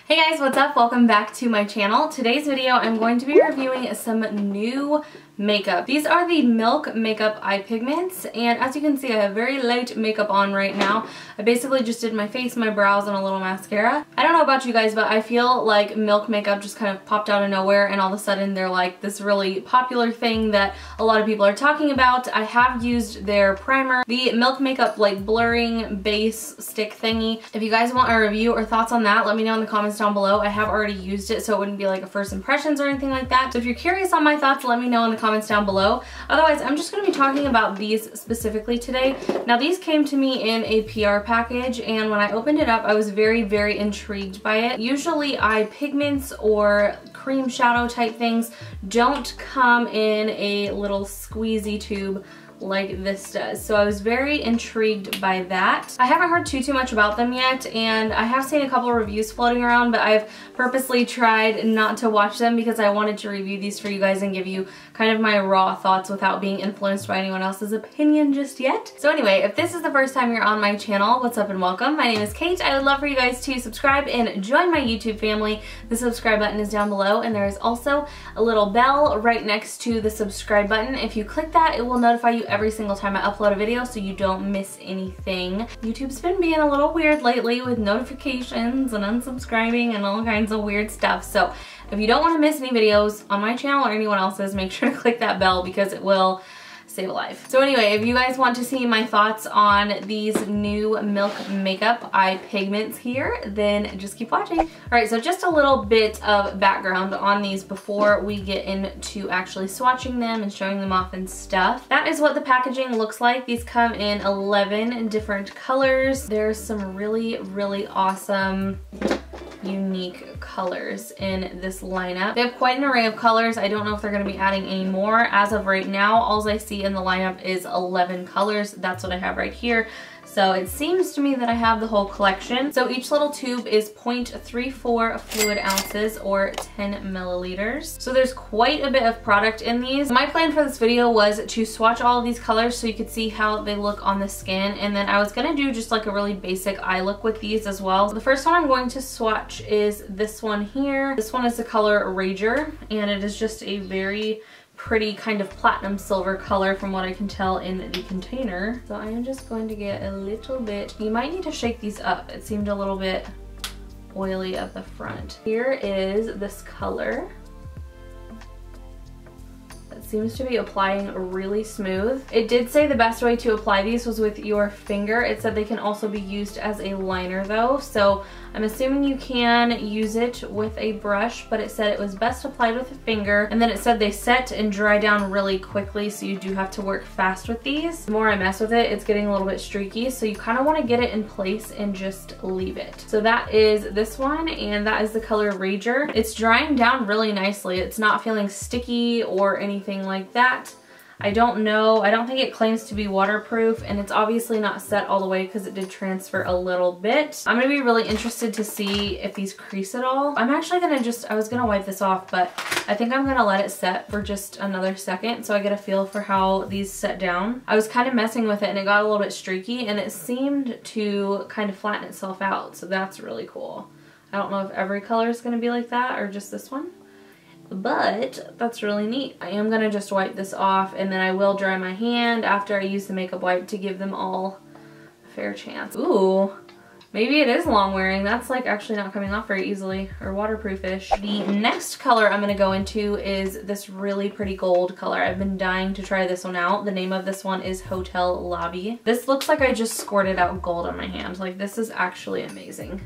Hey guys, what's up? Welcome back to my channel. Today's video I'm going to be reviewing some new makeup. These are the Milk Makeup Eye Pigments, and as you can see I have very light makeup on right now. I basically just did my face, my brows, and a little mascara. I don't know about you guys, but I feel like Milk Makeup just kind of popped out of nowhere and all of a sudden they're like this really popular thing that a lot of people are talking about. I have used their primer, the Milk Makeup like blurring base stick thingy. If you guys want a review or thoughts on that, let me know in the comments down below. I have already used it so it wouldn't be like a first impressions or anything like that. So if you're curious on my thoughts, let me know in the comments down below. Otherwise, I'm just going to be talking about these specifically today. Now these came to me in a PR package, and when I opened it up I was very intrigued by it. Usually eye pigments or cream shadow type things don't come in a little squeezy tube like this does. So I was very intrigued by that. I haven't heard too much about them yet, and I have seen a couple of reviews floating around, but I've purposely tried not to watch them because I wanted to review these for you guys and give you kind of my raw thoughts without being influenced by anyone else's opinion just yet. So anyway, if this is the first time you're on my channel, what's up and welcome. My name is Kate. I would love for you guys to subscribe and join my YouTube family. The subscribe button is down below, and there is also a little bell right next to the subscribe button. If you click that, it will notify you every single time I upload a video so you don't miss anything. YouTube's been being a little weird lately with notifications and unsubscribing and all kinds of weird stuff. So if you don't want to miss any videos on my channel or anyone else's, make sure to click that bell because it will save a life. So anyway, if you guys want to see my thoughts on these new Milk Makeup Eye Pigments here, then just keep watching. Alright, so just a little bit of background on these before we get into actually swatching them and showing them off and stuff. That is what the packaging looks like. These come in 11 different colors. There's some really awesome unique colors in this lineup. They have quite an array of colors. I don't know if they're going to be adding any more. As of right now, all I see in the lineup is 11 colors. That's what I have right here. So it seems to me that I have the whole collection. So each little tube is 0.34 fluid ounces or 10 milliliters. So there's quite a bit of product in these. My plan for this video was to swatch all of these colors so you could see how they look on the skin, and then I was gonna do just like a really basic eye look with these as well. So the first one I'm going to swatch is this one here. This one is the color Rager, and it is just a very pretty kind of platinum silver color from what I can tell in the container. So I am just going to get a little bit, you might need to shake these up. It seemed a little bit oily at the front. Here is this color. It seems to be applying really smooth. It did say the best way to apply these was with your finger. It said they can also be used as a liner though, so I'm assuming you can use it with a brush, but it said it was best applied with a finger, and then it said they set and dry down really quickly, so you do have to work fast with these. The more I mess with it, it's getting a little bit streaky, so you kind of want to get it in place and just leave it. So that is this one, and that is the color Rager. It's drying down really nicely. It's not feeling sticky or anything like that. I don't know. I don't think it claims to be waterproof, and it's obviously not set all the way because it did transfer a little bit. I'm going to be really interested to see if these crease at all. I'm actually going to I was going to wipe this off, but I think I'm going to let it set for just another second so I get a feel for how these set down. I was kind of messing with it and it got a little bit streaky, and it seemed to kind of flatten itself out, so that's really cool. I don't know if every color is going to be like that or just this one, but that's really neat. I am gonna just wipe this off, and then I will dry my hand after I use the makeup wipe to give them all a fair chance. Ooh, maybe it is long wearing. That's like actually not coming off very easily, or waterproof-ish. The next color I'm gonna go into is this really pretty gold color. I've been dying to try this one out. The name of this one is Hotel Lobby. This looks like I just squirted out gold on my hand. Like, this is actually amazing.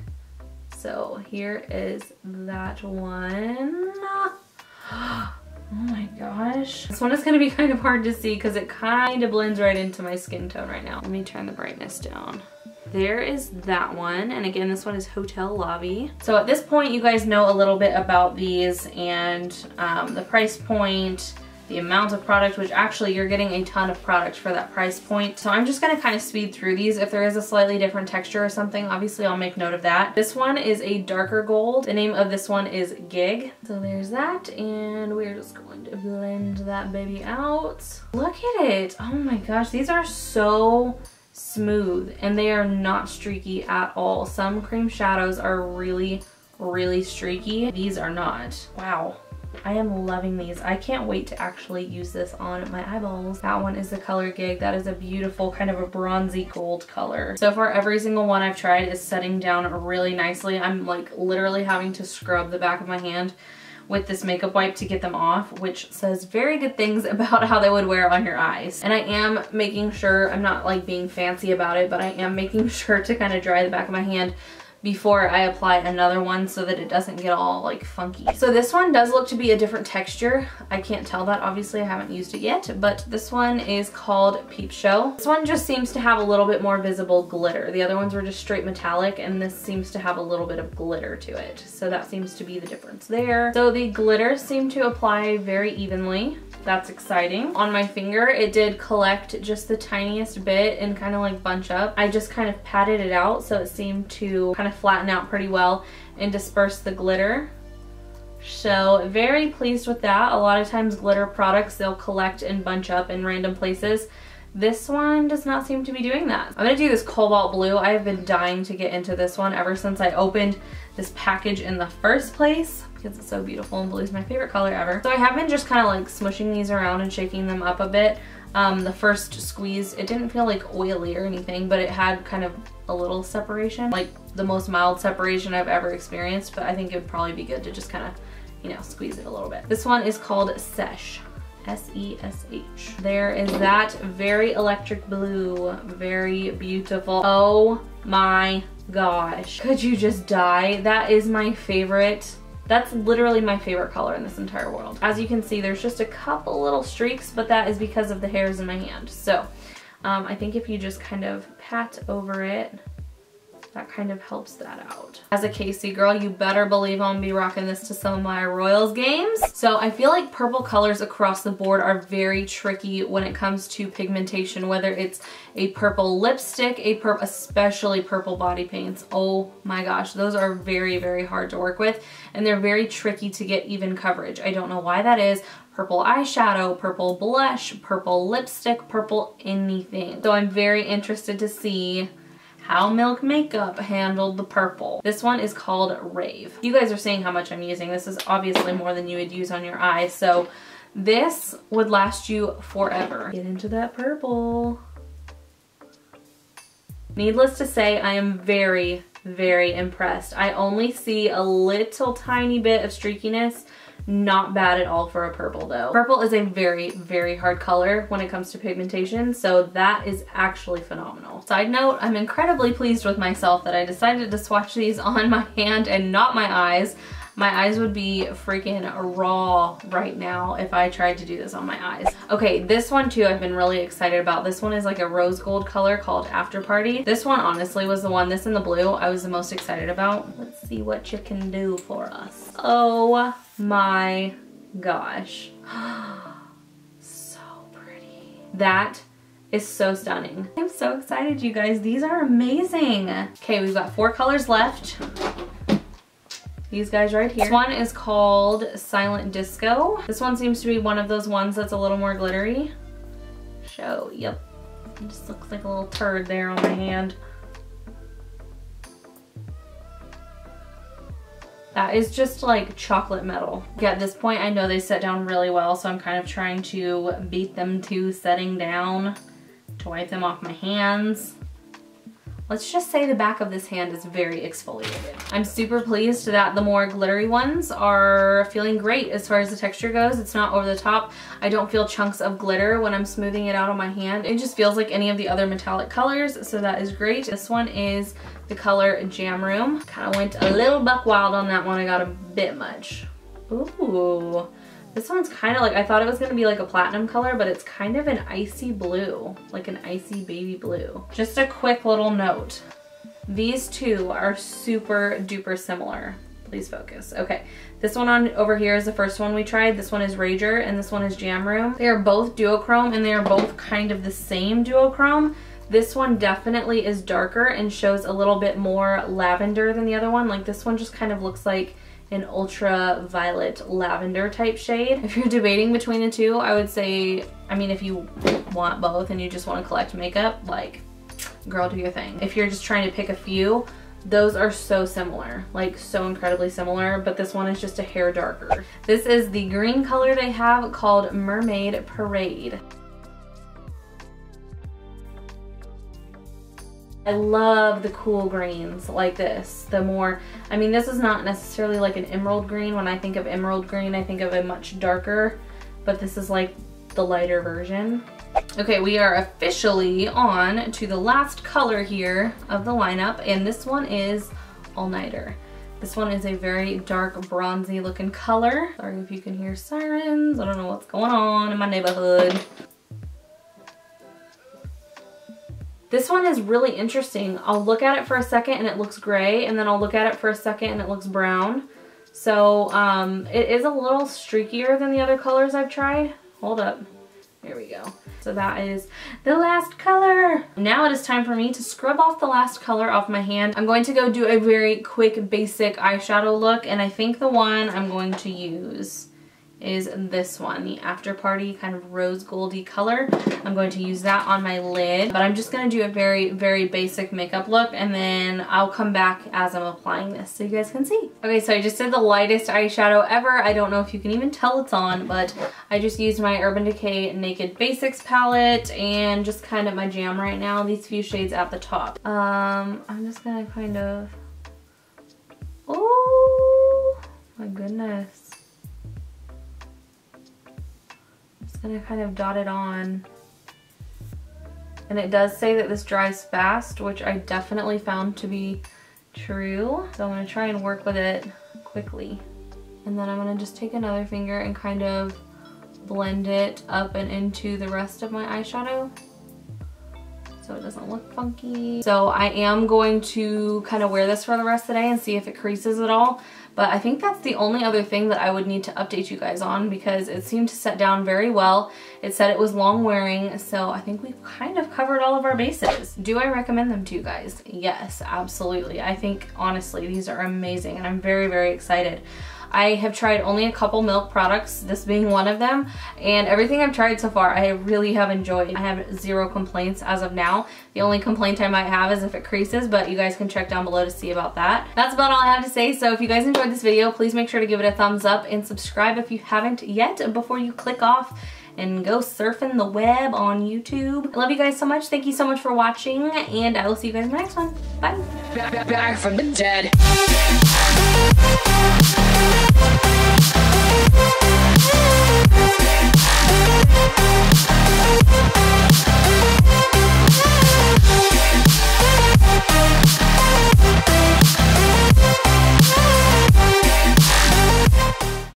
So here is that one. Oh my gosh. This one is going to be kind of hard to see because it kind of blends right into my skin tone right now. Let me turn the brightness down. There is that one, and again this one is Hotel Lobby. So at this point you guys know a little bit about these and the price point, the amount of product, which actually you're getting a ton of product for that price point. So I'm just gonna kind of speed through these. If there is a slightly different texture or something, obviously I'll make note of that. This one is a darker gold. The name of this one is Gig. So there's that, and we're just going to blend that baby out. Look at it. Oh my gosh, these are so smooth and they are not streaky at all. Some cream shadows are really really streaky. These are not. Wow. I am loving these. I can't wait to actually use this on my eyeballs. That one is the Color Gig. That is a beautiful kind of a bronzy gold color. So far, every single one I've tried is setting down really nicely. I'm like literally having to scrub the back of my hand with this makeup wipe to get them off, which says very good things about how they would wear on your eyes. And I am making sure, I'm not like being fancy about it, but I am making sure to kind of dry the back of my hand before I apply another one so that it doesn't get all like funky. So this one does look to be a different texture. I can't tell that, obviously I haven't used it yet, but this one is called Peep Show. This one just seems to have a little bit more visible glitter. The other ones were just straight metallic, and this seems to have a little bit of glitter to it. So that seems to be the difference there. So the glitters seem to apply very evenly. That's exciting. On my finger, it did collect just the tiniest bit and kind of like bunch up. I just kind of patted it out so it seemed to kind of flatten out pretty well and disperse the glitter. So very pleased with that. A lot of times glitter products, they'll collect and bunch up in random places. This one does not seem to be doing that. I'm gonna do this cobalt blue. I have been dying to get into this one ever since I opened this package in the first place because it's so beautiful, and blue is my favorite color ever. So I have been just kind of like smushing these around and shaking them up a bit. The first squeeze, it didn't feel like oily or anything, but it had kind of a little separation, like the most mild separation I've ever experienced, but I think it would probably be good to just kind of, you know, squeeze it a little bit. This one is called Sesh. S-E-S-H. There is that very electric blue, very beautiful. Oh my gosh. Could you just die? That is my favorite. That's literally my favorite color in this entire world. As you can see, there's just a couple little streaks, but that is because of the hairs in my hand. So I think if you just kind of pat over it, that kind of helps that out. As a Casey girl, you better believe I'm gonna be rocking this to some of my Royals games. So I feel like purple colors across the board are very tricky when it comes to pigmentation, whether it's a purple lipstick, especially purple body paints. Oh my gosh, those are very, very hard to work with, and they're very tricky to get even coverage. I don't know why that is. Purple eyeshadow, purple blush, purple lipstick, purple anything. So I'm very interested to see how Milk Makeup handled the purple. This one is called Rave. You guys are seeing how much I'm using. This is obviously more than you would use on your eyes, so this would last you forever. Get into that purple. Needless to say, I am very, very impressed. I only see a little tiny bit of streakiness. Not bad at all for a purple though. Purple is a very, very hard color when it comes to pigmentation, so that is actually phenomenal. Side note, I'm incredibly pleased with myself that I decided to swatch these on my hand and not my eyes. My eyes would be freaking raw right now if I tried to do this on my eyes. Okay, this one too I've been really excited about. This one is like a rose gold color called After Party. This one honestly was the one, this in the blue, I was the most excited about. Let's see what you can do for us. Oh my gosh. So pretty. That is so stunning. I'm so excited, you guys. These are amazing. Okay, we've got 4 colors left. These guys right here. This one is called Silent Disco. This one seems to be one of those ones that's a little more glittery. Yep. It just looks like a little turd there on my hand. That is just like chocolate metal. Yeah, at this point I know they set down really well, so I'm kind of trying to beat them to setting down to wipe them off my hands. Let's just say the back of this hand is very exfoliated. I'm super pleased that the more glittery ones are feeling great as far as the texture goes. It's not over the top. I don't feel chunks of glitter when I'm smoothing it out on my hand. It just feels like any of the other metallic colors, so that is great. This one is the color Jam Room. Kind of went a little buck wild on that one. I got a bit much. Ooh. This one's kind of like, I thought it was going to be like a platinum color, but it's kind of an icy blue, like an icy baby blue. Just a quick little note. These two are super duper similar. Please focus. Okay, this one on over here is the first one we tried. This one is Rager and this one is Jam Room. They are both duochrome and they are both kind of the same duochrome. This one definitely is darker and shows a little bit more lavender than the other one. Like this one just kind of looks like an ultraviolet lavender type shade. If you're debating between the two, I would say, I mean, if you want both and you just want to collect makeup, like, girl, do your thing. If you're just trying to pick a few, Those are so similar, like so incredibly similar, but this one is just a hair darker. This is the green color they have called Mermaid Parade. I love the cool greens like this. The more, I mean, this is not necessarily like an emerald green. When I think of emerald green, I think of a much darker, but this is like the lighter version. Okay, we are officially on to the last color here of the lineup, and this one is All Nighter. This one is a very dark bronzy looking color. Sorry if you can hear sirens. I don't know what's going on in my neighborhood. This one is really interesting. I'll look at it for a second and it looks gray, and then I'll look at it for a second and it looks brown. So it is a little streakier than the other colors I've tried. Hold up. Here we go. So that is the last color. Now it is time for me to scrub off the last color off my hand. I'm going to go do a very quick basic eyeshadow look, and I think the one I'm going to use is this one, the After Party kind of rose goldy color. I'm going to use that on my lid, but I'm just going to do a very, very basic makeup look, and then I'll come back as I'm applying this so you guys can see. Okay, so I just did the lightest eyeshadow ever. I don't know if you can even tell it's on, but I just used my Urban Decay Naked Basics palette and just kind of my jam right now, these few shades at the top. I'm just gonna kind of, oh my goodness. Gonna kind of dot it on, and it does say that this dries fast, which I definitely found to be true, so I'm gonna try and work with it quickly. And then I'm gonna just take another finger and kind of blend it up and into the rest of my eyeshadow so it doesn't look funky. So I am going to kind of wear this for the rest of the day and see if it creases at all. But I think that's the only other thing that I would need to update you guys on, because it seemed to set down very well. It said it was long wearing, so I think we've kind of covered all of our bases. Do I recommend them to you guys? Yes, absolutely. I think honestly these are amazing, and I'm very, very excited. I have tried only a couple Milk products, this being one of them, and everything I've tried so far I really have enjoyed. I have zero complaints as of now. The only complaint I might have is if it creases, but you guys can check down below to see about that. That's about all I have to say, so if you guys enjoyed this video, please make sure to give it a thumbs up and subscribe if you haven't yet before you click off and go surfing the web on YouTube. I love you guys so much. Thank you so much for watching, and I will see you guys in the next one. Bye. Back from the dead.